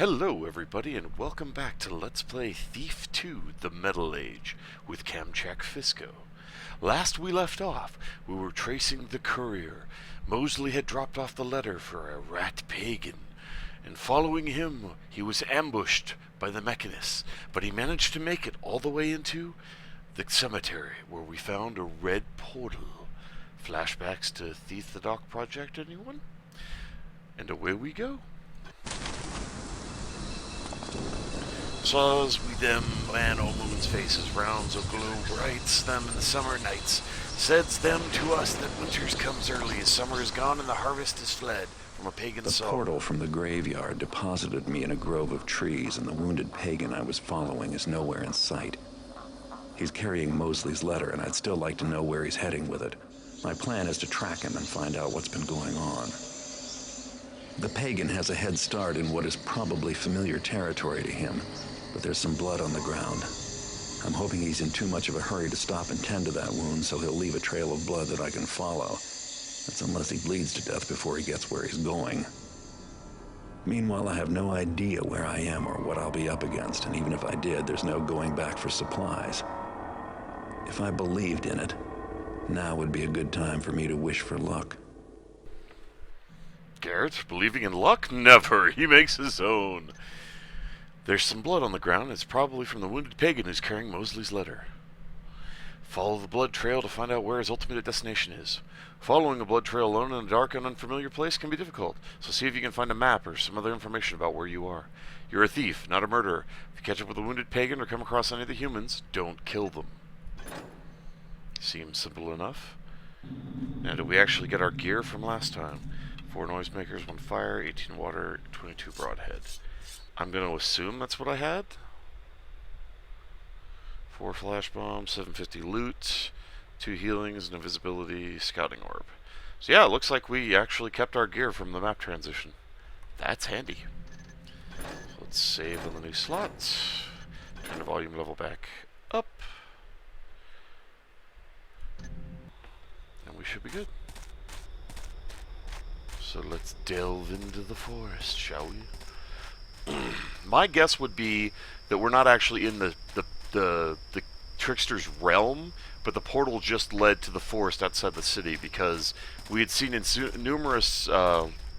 Hello everybody and welcome back to Let's Play Thief 2 The Metal Age with Kamchak Fisco. Last we left off, we were tracing the courier. Mosley had dropped off the letter for a rat pagan, and following him he was ambushed by the mechanists, but he managed to make it all the way into the cemetery where we found a red portal. Flashbacks to Thief the Dock project, anyone? And away we go. So as we them land all moon's faces, rounds of glow brights them in the summer nights, says them to us that winter's comes early, as summer is gone and the harvest is fled from a pagan soul. The portal from the graveyard deposited me in a grove of trees, and the wounded pagan I was following is nowhere in sight. He's carrying Mosley's letter, and I'd still like to know where he's heading with it. My plan is to track him and find out what's been going on. The pagan has a head start in what is probably familiar territory to him, but there's some blood on the ground. I'm hoping he's in too much of a hurry to stop and tend to that wound, so he'll leave a trail of blood that I can follow. That's unless he bleeds to death before he gets where he's going. Meanwhile, I have no idea where I am or what I'll be up against, and even if I did, there's no going back for supplies. If I believed in it, now would be a good time for me to wish for luck. Garrett, believing in luck? Never. He makes his own. There's some blood on the ground. It's probably from the wounded pagan who's carrying Mosley's letter. Follow the blood trail to find out where his ultimate destination is. Following a blood trail alone in a dark and unfamiliar place can be difficult, so see if you can find a map or some other information about where you are. You're a thief, not a murderer. If you catch up with a wounded pagan or come across any of the humans, don't kill them. Seems simple enough. Now, did we actually get our gear from last time? 4 noisemakers, 1 fire, 18 water, 22 broadhead. I'm going to assume that's what I had. 4 flash bombs, 750 loot, 2 healings, and invisibility, scouting orb. So yeah, it looks like we actually kept our gear from the map transition. That's handy. So let's save on the new slots. Turn the volume level back up. And we should be good. So let's delve into the forest, shall we? My guess would be that we're not actually in the trickster's realm, but the portal just led to the forest outside the city, because we had seen in numerous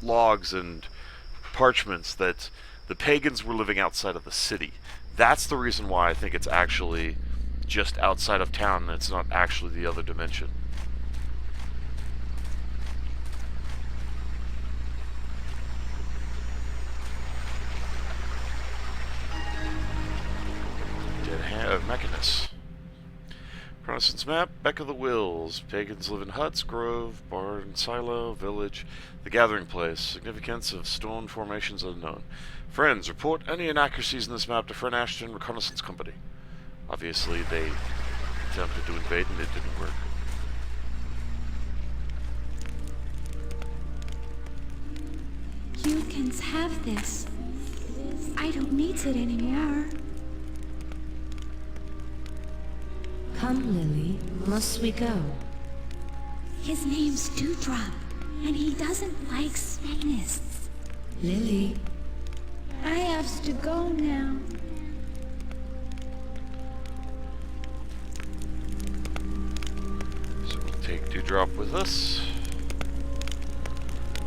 logs and parchments that the pagans were living outside of the city. That's the reason why I think it's actually just outside of town and it's not actually the other dimension. Mechanist. Reconnaissance map, Beck of the Wills. Pagans live in huts, grove, barn, silo, village. The gathering place. Significance of stone formations unknown. Friends, report any inaccuracies in this map to Friend Ashton Reconnaissance Company. Obviously, they attempted to invade and it didn't work. You can have this. I don't need it anymore. Come, Lily. Must we go? His name's Dewdrop, and he doesn't like Satanists. Lily. I have to go now. So we'll take Dewdrop with us.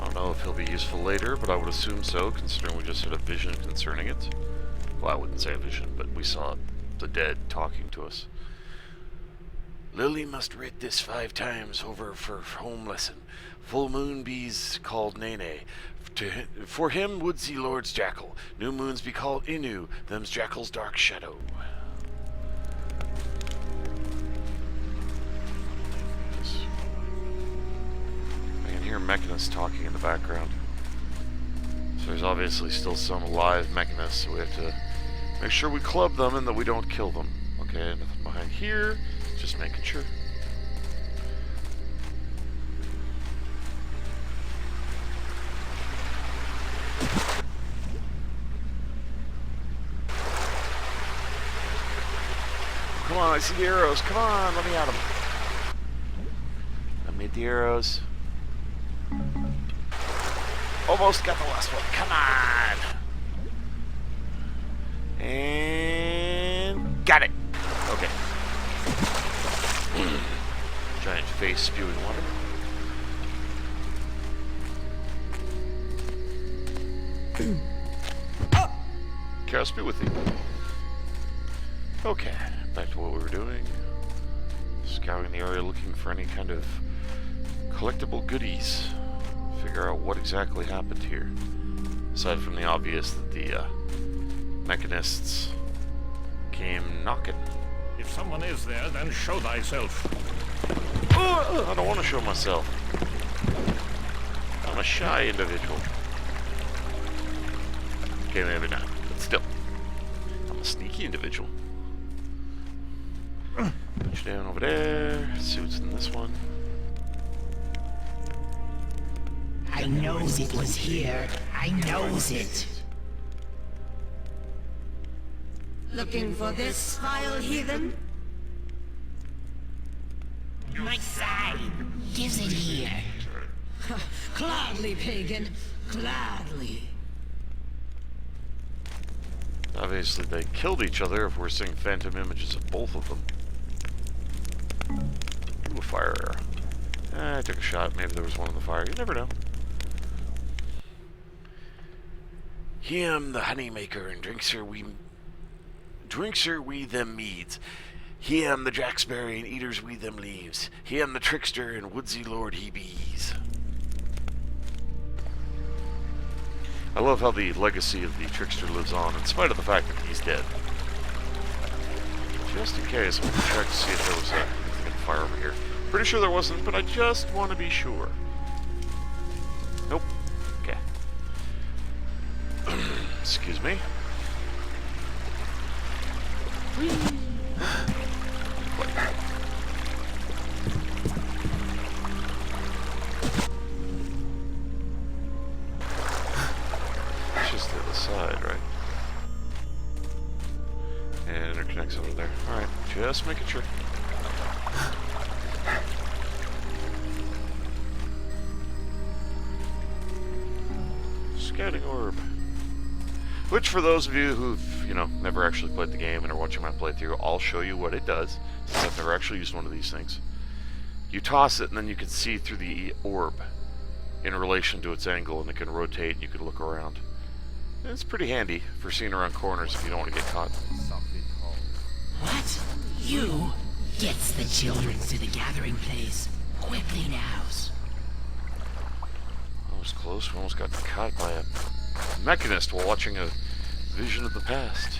I don't know if he'll be useful later, but I would assume so, considering we just had a vision concerning it. Well, I wouldn't say a vision, but we saw the dead talking to us. Lily must read this 5 times over for home lesson. Full moon bees called Nene. For him, woodsy lord's jackal. New moons be called Inu, them's jackal's dark shadow. I can hear mechanists talking in the background. So there's obviously still some live mechanists, so we have to make sure we club them and that we don't kill them. Okay, nothing behind here. Just making sure. Come on, I see the arrows. Come on, let me at them. I made the arrows. Almost got the last one. Come on! Got it! Okay. Giant face spewing water. Chaos be with you. Okay, back to what we were doing. Scouring the area looking for any kind of collectible goodies. Figure out what exactly happened here. Aside from the obvious that the mechanists came knocking. If someone is there, then show thyself. I don't want to show myself. I'm a shy individual. Okay, maybe not, but still. I'm a sneaky individual. Put you down over there. See what's in this one. I knows it was here. I knows it. Looking for this vile heathen? My side. Gives it here. Gladly, pagan. Gladly. Obviously, they killed each other if we're seeing phantom images of both of them. Ooh, a fire arrow. I took a shot. Maybe there was one in the fire. You never know. Him, the honeymaker, and drinks her we them meads. Him, the jacksberry, and eaters we them leaves. Him, the trickster, and woodsy lord he bees. I love how the legacy of the trickster lives on, in spite of the fact that he's dead. Just in case, I'm going to check to see if there was anything in the fire over here. Pretty sure there wasn't, but I just want to be sure. Nope. Okay. Excuse me. It's just the other side, right? And it interconnects over there. Alright, just making sure. Scouting orb. Which, for those of you who've, never actually played the game and are watching my playthrough, I'll show you what it does, since I've never actually used one of these things. You toss it, and then you can see through the orb in relation to its angle, and it can rotate, and you can look around. And it's pretty handy for seeing around corners if you don't want to get caught. What? You? Gets the children to the gathering place. Quickly nows. That was close. We almost got caught by a mechanist while watching a vision of the past.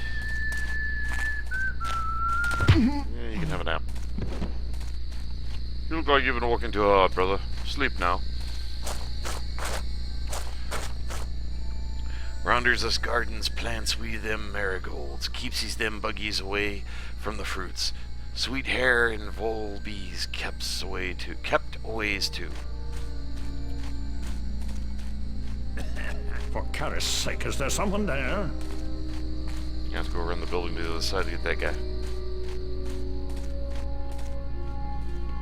Yeah, you can have a nap. You look like you've been walking too hard, brother. Sleep now. Rounders us gardens, plants we them marigolds, keepsies them buggies away from the fruits. Sweet hair and vol bees kept always too. For Karis' sake, is there someone there? You have to go around the building to the other side to get that guy.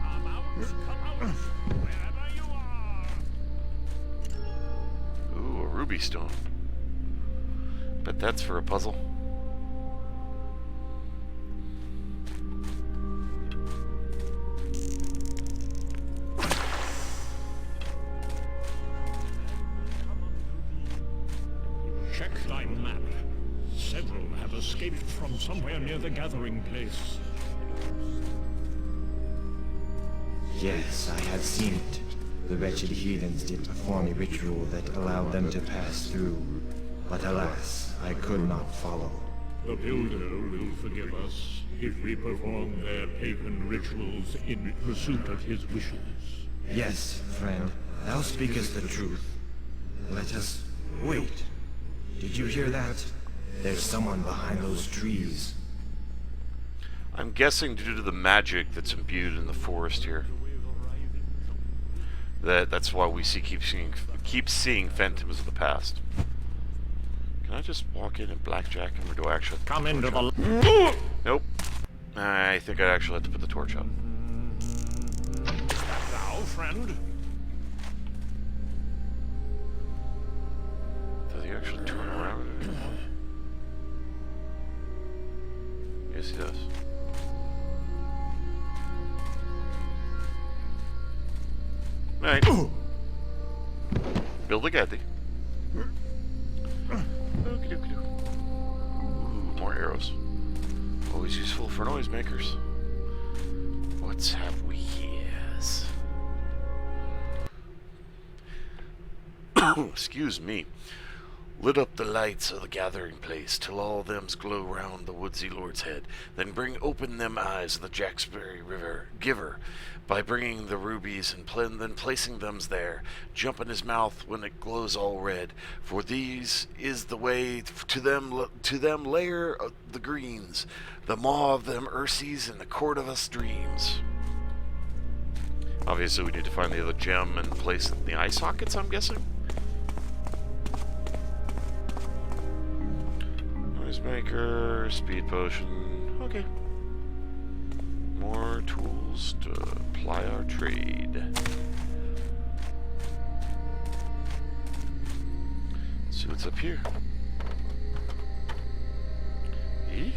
Come out, wherever you are. Ooh, a ruby stone. Bet that's for a puzzle. Check thy map. Several have escaped from somewhere near the gathering place. Yes, I have seen it. The wretched heathens did perform a ritual that allowed them to pass through. But alas, I could not follow. The Builder will forgive us if we perform their pagan rituals in pursuit of his wishes. Yes, friend, thou speakest the truth. Let us wait. Did you hear that? There's someone behind those trees. I'm guessing due to the magic that's imbued in the forest here. That's why we keep seeing phantoms of the past. Can I just walk in and blackjack him, or do I actually have to Come into torch the... out? Nope. I think I actually have to put the torch out. Thou, friend? Does he actually turn around anymore? Yes, he does. Alright. Build a gaddy. Ooh, more arrows. Always useful for noisemakers. What have we here? Excuse me. Lit up the lights of the gathering place till all thems glow round the woodsy lord's head. Then bring open them eyes of the Jacksbury River giver by bringing the rubies and then placing thems there. Jump in his mouth when it glows all red. For these is the way to them layer the greens, the maw of them Ursies and the court of us dreams. Obviously, we need to find the other gem and place it in the eye sockets, I'm guessing. Noisemaker, speed potion. Okay. More tools to ply our trade. Let's see what's up here. E?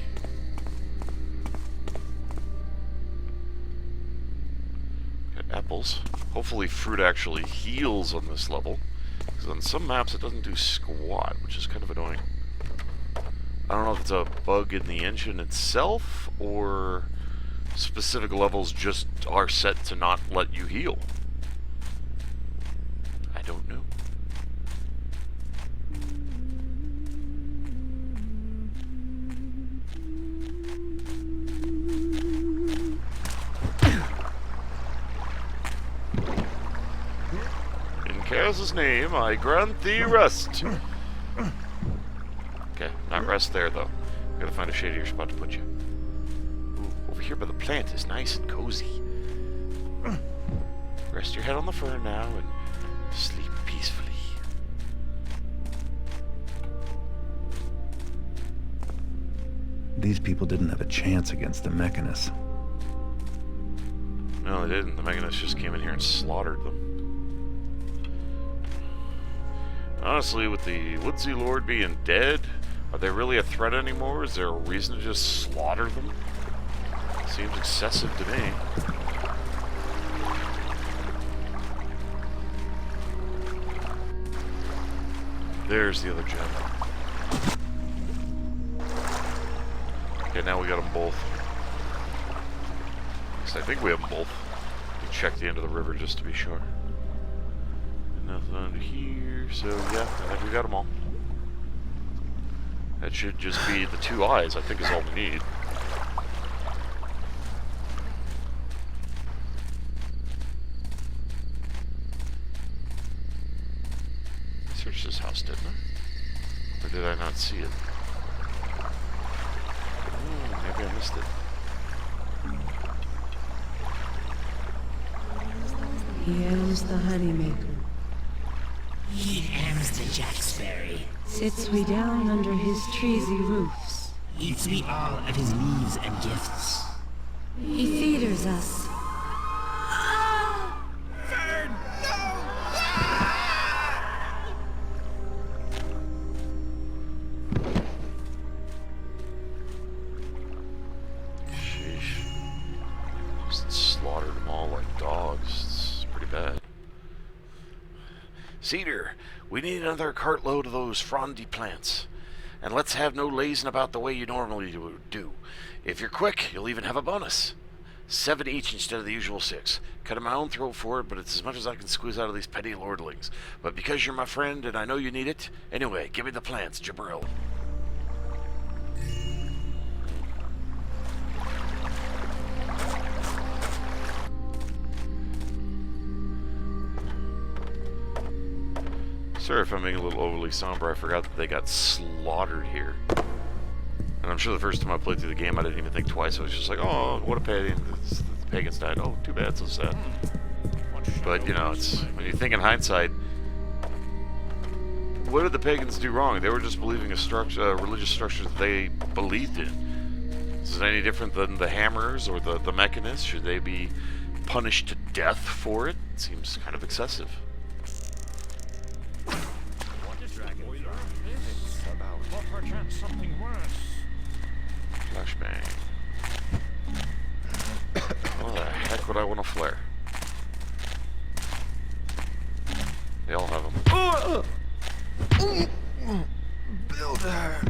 Got apples. Hopefully fruit actually heals on this level. Because on some maps it doesn't do squat, which is kind of annoying. I don't know if it's a bug in the engine itself, or specific levels just are set to not let you heal. I don't know. In Chaos's name, I grant thee rest. Okay, not rest there though. Gotta find a shadier spot to put you. Ooh, over here by the plant is nice and cozy. Rest your head on the fern now and sleep peacefully. These people didn't have a chance against the Mechanist. No, they didn't. The Mechanist just came in here and slaughtered them. Honestly, with the Woodsy Lord being dead, are they really a threat anymore? Is there a reason to just slaughter them? Seems excessive to me. There's the other gem. Okay, now we got them both. At least I think we have them both. We check the end of the river just to be sure. Nothing under here, so yeah, I think we got them all. That should just be the 2 eyes, I think is all we need. I searched this house, didn't I? Or did I not see it? Oh, maybe I missed it. Here's the honeymaker. He hams the jackberry, Sits we down under his treesy roofs. eats we all of his leaves and gifts. He feeders us. Sheesh. Just slaughtered them all like dogs. It's pretty bad. Cedar, we need another cartload of those frondy plants. And let's have no lazing about the way you normally do. If you're quick, you'll even have a bonus. 7 each instead of the usual 6. Cut my own throat for it, but it's as much as I can squeeze out of these petty lordlings. But because you're my friend and I know you need it, anyway, give me the plants, Jabril. Sorry if I'm being a little overly somber. I forgot that they got slaughtered here. And I'm sure the first time I played through the game, I didn't even think twice. I was just like, oh, what a pity. The pagans died. Oh, too bad, so sad. But, you know, it's when you think in hindsight, what did the pagans do wrong? They were just believing a religious structure that they believed in. Is it any different than the Hammers or the Mechanists? Should they be punished to death for it? It seems kind of excessive. Flashbang. fuck would I want a flare? They all have them. Builder!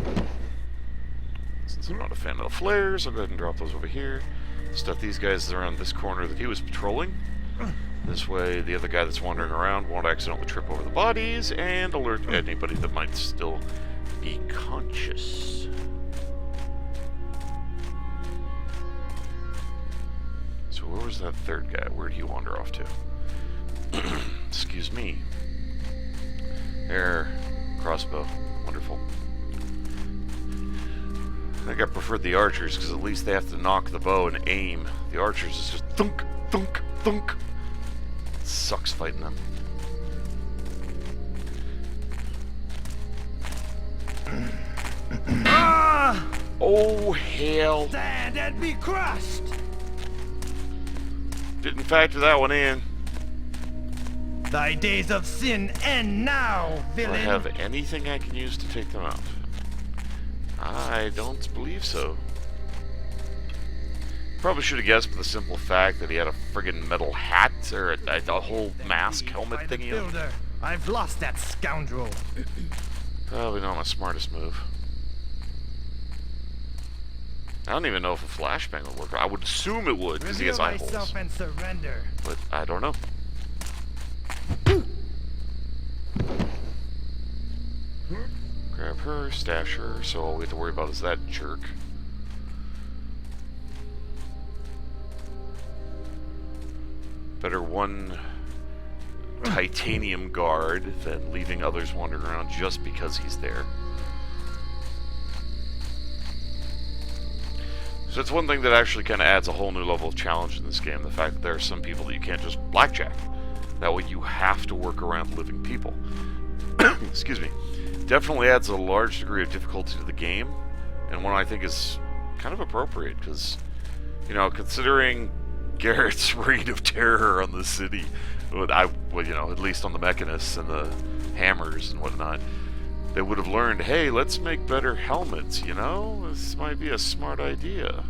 Since I'm not a fan of the flares, I'll go ahead and drop those over here. Stuff these guys around this corner that he was patrolling. This way, the other guy that's wandering around won't accidentally trip over the bodies and alert anybody that might still be conscious. So where was that third guy? Where'd he wander off to? Excuse me. There. Crossbow. Wonderful. I think I preferred the archers, because at least they have to knock the bow and aim. The archers is just thunk, thunk, thunk. It sucks fighting them. Oh, hell. Stand and be crushed! Didn't factor that one in. Thy days of sin end now, Do I villain! have anything I can use to take them out? I don't believe so. Probably should have guessed for the simple fact that he had a friggin' metal hat, or a whole mask helmet By the thingy on. builder, I've lost that scoundrel. Probably not my smartest move. I don't even know if a flashbang would work. I would assume it would, because he has Reveal eye holes. thyself and surrender. But I don't know. Grab her, stash her, so all we have to worry about is that jerk. Better one titanium guard than leaving others wandering around just because he's there. So it's one thing that actually kind of adds a whole new level of challenge in this game. The fact that there are some people that you can't just blackjack. That way you have to work around living people. Excuse me. Definitely adds a large degree of difficulty to the game. And one I think is kind of appropriate. Because, you know, considering Garrett's reign of terror on the city, well, you know, at least on the mechanists and the hammers and whatnot, they would have learned, hey, let's make better helmets, you know? This might be a smart idea.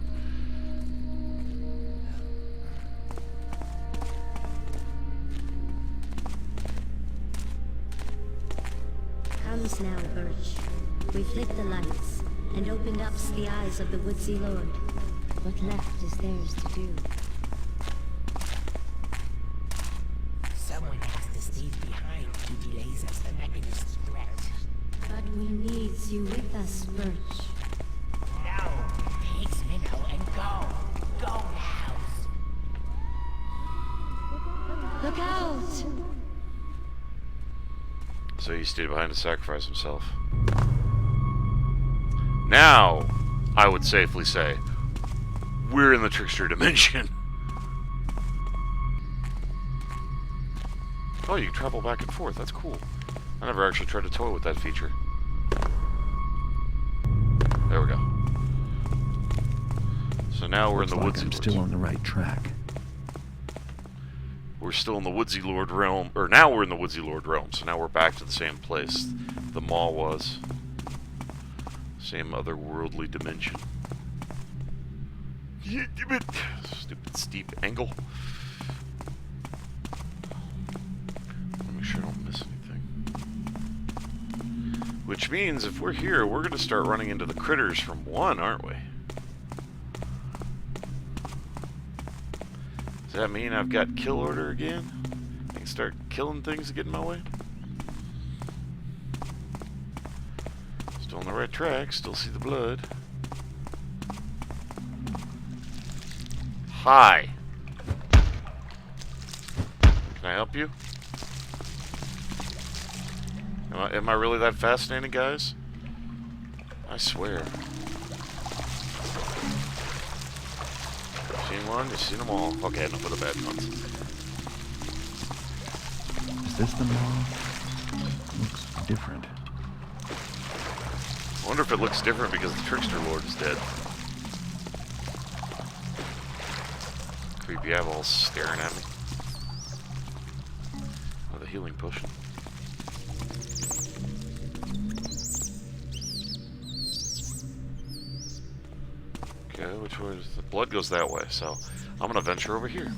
Comes now, Birch. We've lit the lights and opened up the eyes of the woodsy lord. What left is theirs to do. Someone has to stay behind who delays us the mechanist's threat. But we needs you with us, Birch. No, takes Minnow and go. Go now. Look out! So he stayed behind to sacrifice himself. Now, I would safely say, we're in the trickster dimension. Oh, you can travel back and forth. That's cool. I never actually tried to toy with that feature. There we go. So now we're in the woodsy I'm lords. still on the right track. We're still in the woodsy lord realm, or now we're in the woodsy lord realm. So now we're back to the same place the mall was. Same otherworldly dimension. Stupid steep angle. Make sure I don't miss anything. Which means if we're here, we're going to start running into the critters from 1, aren't we? Does that mean I've got kill order again? I can start killing things to get in my way? Still on the right track, still see the blood. Hi. Can I help you? Am I really that fascinating, guys? I swear. Seen one? You've seen them all. Okay, enough of the bad ones. Is this the mall? Looks different. I wonder if it looks different because the Trickster Lord is dead. Creepy eyeballs staring at me. Oh, the healing potion. Okay, which way is the blood goes that way, so I'm gonna venture over here.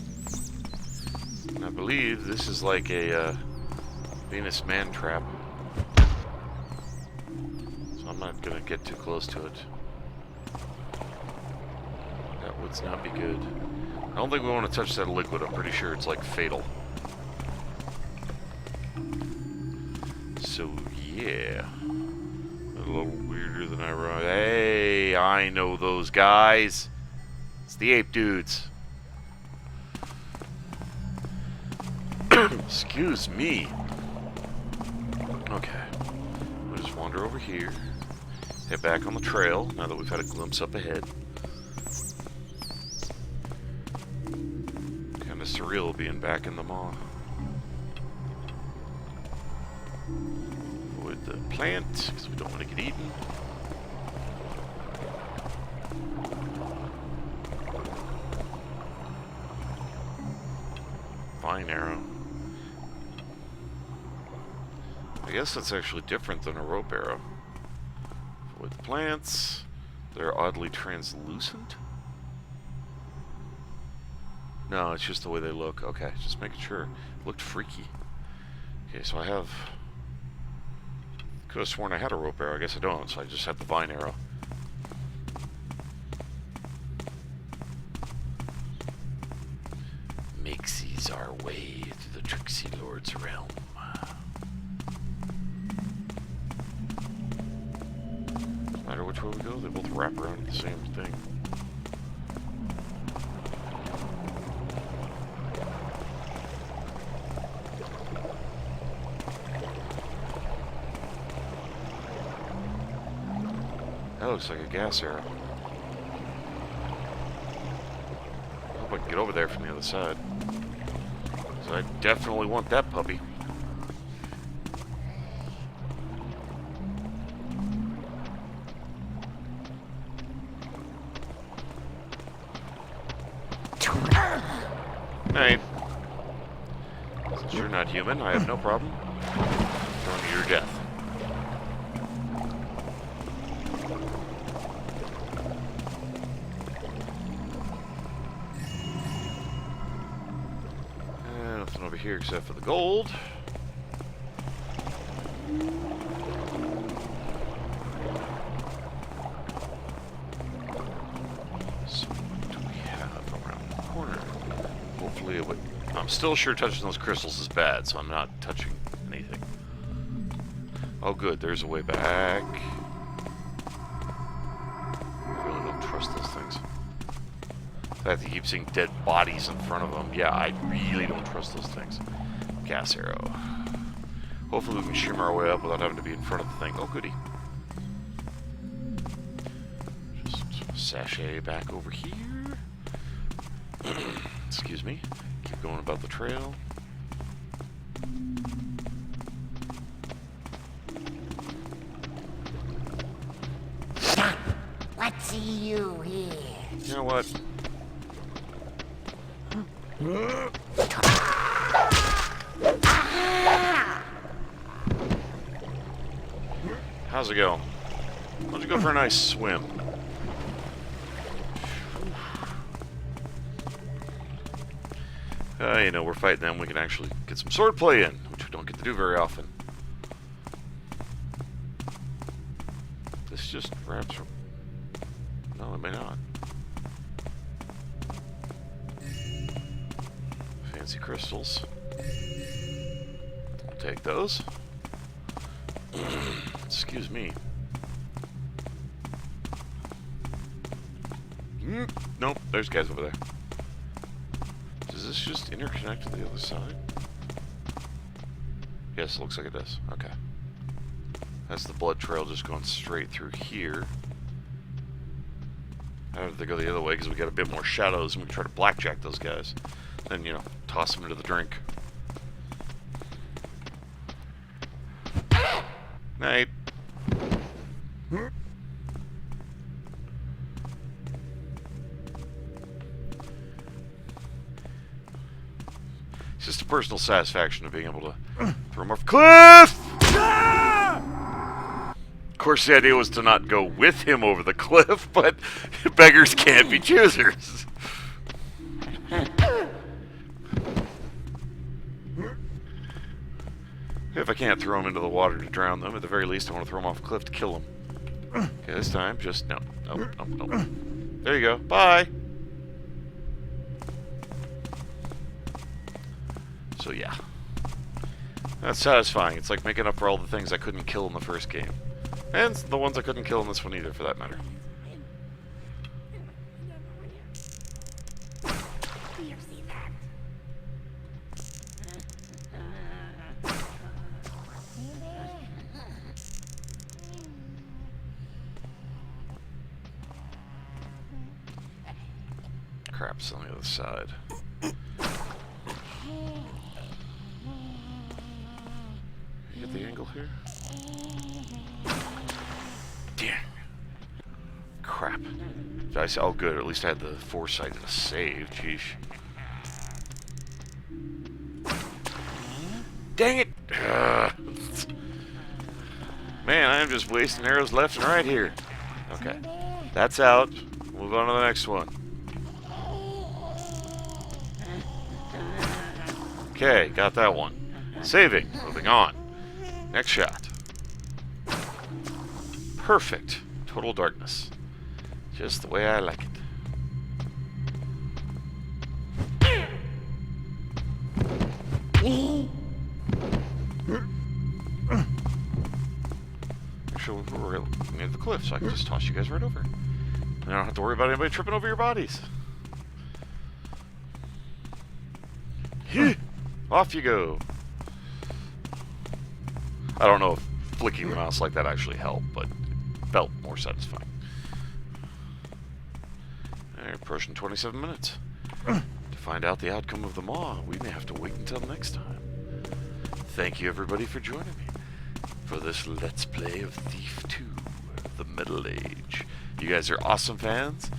I believe this is like a Venus man trap. So I'm not gonna get too close to it. That would not be good. I don't think we want to touch that liquid. I'm pretty sure it's like fatal. So yeah. A little weirder than I remember. Hey, I know those guys. It's the ape dudes. Excuse me. Okay. We'll just wander over here. Head back on the trail now that we've had a glimpse up ahead. Kinda surreal being back in the maw. Avoid the plant, because we don't want to get eaten. Vine arrow. I guess that's actually different than a rope arrow. Avoid the plants. They're oddly translucent? No, it's just the way they look. Okay, just making sure. Looked freaky. Okay, so I have... Could have sworn I had a rope arrow. I guess I don't, so I just have the vine arrow. Makesies our way through the Tricksy Lord's realm. No matter which way we go, they both wrap around the same thing. That looks like a gas arrow. I hope I can get over there from the other side. So I definitely want that puppy. Hey. Since you're not human, I have no problem going to your death. Nothing over here except for the gold. So what do we have around the corner? Hopefully it would... I'm still sure touching those crystals is bad, so I'm not touching anything. Oh good, there's a way back. I really don't trust those things. The fact that you keep seeing dead bodies in front of them, yeah, I really don't trust those things. Gas arrow. Hopefully we can shimmer our way up without having to be in front of the thing. Oh, goody. Just sashay back over here. Excuse me. Keep going about the trail. What see you here? You know what? How's it going? Why don't you go for a nice swim? You know, we're fighting them. We can actually get some swordplay in, which we don't get to do very often. This just wraps... No, it may not. Fancy crystals. I'll take those. Excuse me. Nope, there's guys over there. Does this just interconnect to the other side? Yes, it looks like it does. Okay. That's the blood trail just going straight through here. I have to go the other way because we got a bit more shadows and we can try to blackjack those guys. Then, you know, toss them into the drink. Night. It's just a personal satisfaction of being able to throw them off cliff! Of course, the idea was to not go with him over the cliff, but beggars can't be choosers. If I can't throw them into the water to drown them, at the very least I want to throw them off a cliff to kill them. Okay, this time, just... No. Nope, nope, nope. There you go. Bye! So yeah. That's satisfying. It's like making up for all the things I couldn't kill in the first game. And the ones I couldn't kill in this one either, for that matter. Crap's on the other side. You get the angle here? Damn. Crap. Did I say, oh good, at least I had the foresight to save. Jeez. Dang it! Ugh. Man, I am just wasting arrows left and right here. Okay. That's out. Move on to the next one. Okay, got that one. Saving. Moving on. Next shot. Perfect. Total darkness. Just the way I like it. Actually, we're near the cliff, so I can just toss you guys right over. I don't have to worry about anybody tripping over your bodies. Off you go. I don't know if flicking the mouse like that actually helped, but it felt more satisfying. Alright, approaching 27 minutes. To find out the outcome of the maw, we may have to wait until next time. Thank you everybody for joining me for this Let's Play of Thief 2, The Middle Age. You guys are awesome fans.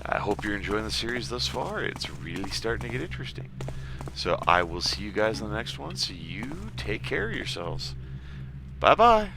I hope you're enjoying the series thus far. It's really starting to get interesting. So I will see you guys in the next one. So you take care of yourselves. Bye-bye.